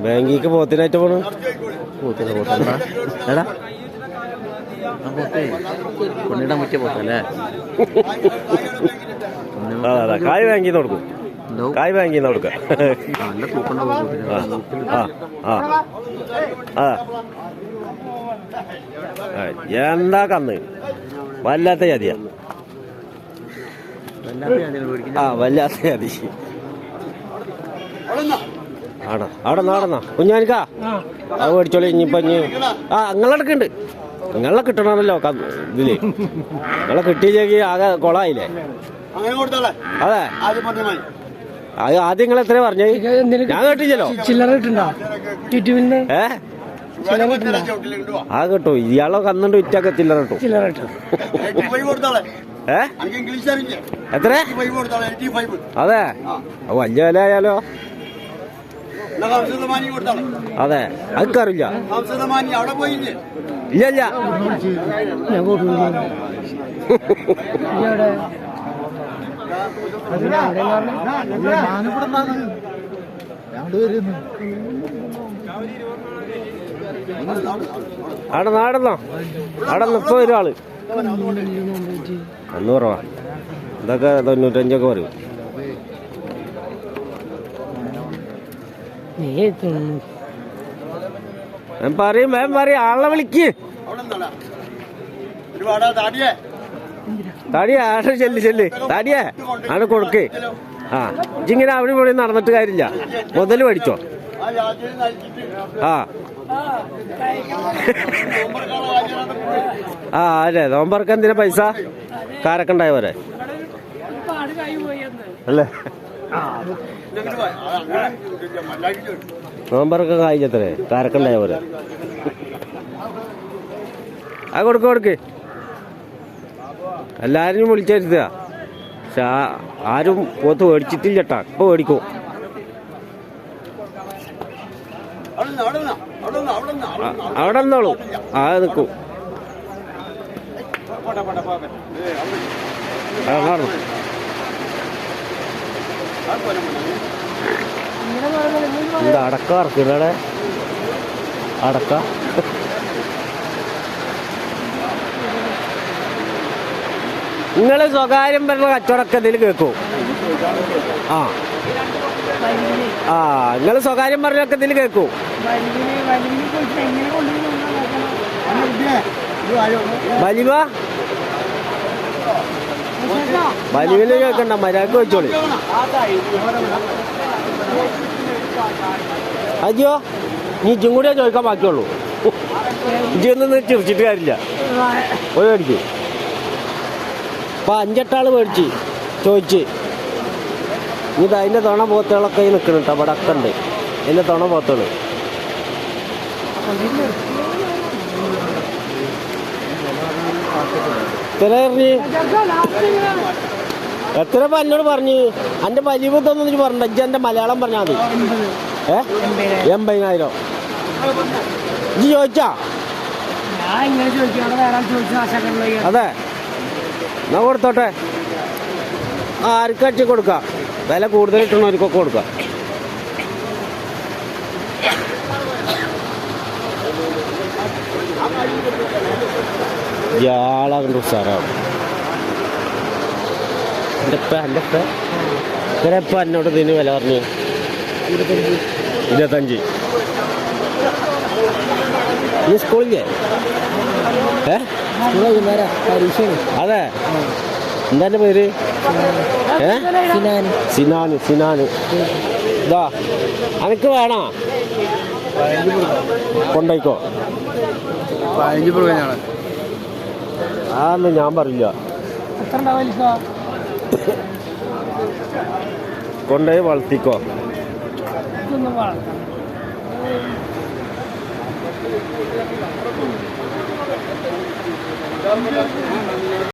ബാങ്കിക്ക് പോത്തിനായിട്ട് പോണു. എടാ പൊന്നിടാൻ പറ്റിയ പോത്തല്ലേ? അതെ കായ് ബാങ്കിന്ന് കൊടുക്കും. കായ് ബാങ്കിന്ന് കൊടുക്കാം. എന്താ കന്ന് വല്ലാത്ത ജാതിയാ. വല്ലാത്ത ജാതി ആണോ? അവിടെ നാടന്നാ കുഞ്ഞാനിക്കാ അത് മേടിച്ചോളി. ഇനിയിപ്പോ നിങ്ങളെടുക്കുന്നുണ്ട്. നിങ്ങളെ കിട്ടണമല്ലോ ഇതില്. നിങ്ങളെ കിട്ടിയില്ലെങ്കിൽ ആകെ കൊളായില്ലേ? അതെ അത് ആദ്യം നിങ്ങൾ എത്ര പറഞ്ഞേ? ഞാൻ കേട്ടില്ലല്ലോ. ആ കിട്ടും. ഇയാളെ കന്നുണ്ട് വിറ്റൊക്കെ ചില്ലറ കിട്ടും. എത്ര? അതെ വലിയ വില ആയാലോ? അതെ അതൊക്കറിയില്ല. ഇല്ല ഇല്ല അവിടെ നാടന്നോ? അവിടെ ഇപ്പൊ ഒരാള് 100 രൂപ. ഇതൊക്കെ 95 പറയും. പറയും വേം പറയും. ആളെ വിളിക്ക്. തടിയേ ആടെ ചെല്ല് തടിയേ ആണ് കൊടുക്ക്. ഇങ്ങനെ അവിടെ ഇവിടെ നടന്നിട്ട് കാര്യമില്ല. മുതല് മേടിച്ചോ. അതെ നോമ്പറക്ക എന്തിനാ പൈസ? കാരൊക്കെ ഉണ്ടായ പോരെ അല്ലേ? നോമ്പറക്ക കായ്ച്ചത്രേ കാരൊക്കെ ഉണ്ടായ പോരെ. കൊടുക്ക്. എല്ലാരും വിളിച്ചിരുത്തുക. പക്ഷെ ആരും പോത്ത് മേടിച്ചിട്ടില്ല ചേട്ടാ. ഇപ്പൊ മേടിക്കും. അവിടെ നിന്നോളൂ. നിൽക്കൂ. എന്താ അടക്ക ഇറക്കില്ലേ? അടക്ക നിങ്ങള് സ്വകാര്യം പറഞ്ഞ കച്ചവടമൊക്കെ ഇതിൽ കേൾക്കും. നിങ്ങള് സ്വകാര്യം പറഞ്ഞൊക്കെ ഇതിൽ കേൾക്കും. വലിവില് കേൾക്കണ്ട. മര്യാദക്ക് വെച്ചോളി. അയ്യോ നീ ഇജും കൂടിയാ ചോദിക്കാൻ ബാക്കിയുള്ളൂ. ഇജൊന്നും ചിരിച്ചിട്ട് കാര്യമില്ല. പോയി മേടിക്കൂ. ഇപ്പൊ 5-8 ആള് മേടിച്ച് ചോദിച്ച്. ഇത് അതിന്റെ തുണ പോത്തുകളൊക്കെ നിൽക്കണം കേട്ടോ. അവിടെ ഒക്കെ ഉണ്ട് അതിന്റെ തുണ പോത്തുകൾ. എത്ര എന്നോട് പറഞ്ഞു? എന്റെ വലിയതൊന്നും പറഞ്ഞ ഇജ്ജ് എന്റെ മലയാളം പറഞ്ഞാൽ മതി. 80,000 ഇജ്ജ് ചോദിച്ചാ? അതെ എന്നാ കൊടുത്തോട്ടെ. ആർക്കടിച്ച് കൊടുക്കാം. വില കൂടുതൽ കിട്ടണവർക്കൊക്കെ കൊടുക്കാം. ഇയാളാകണ്ട ഉസാറാവും. ഇപ്പൊ എന്നോട് ഇതിന് വില പറഞ്ഞു 25. ഈ സ്കൂളില്ലേ? അതെ എന്താ എന്റെ പേര്? സിനാന്. ഇതാ അനക്ക് വേണോ? കൊണ്ടോയിക്കോ. അതൊന്നും ഞാൻ പറയില്ല. കൊണ്ടുപോയി വളർത്തിക്കോ.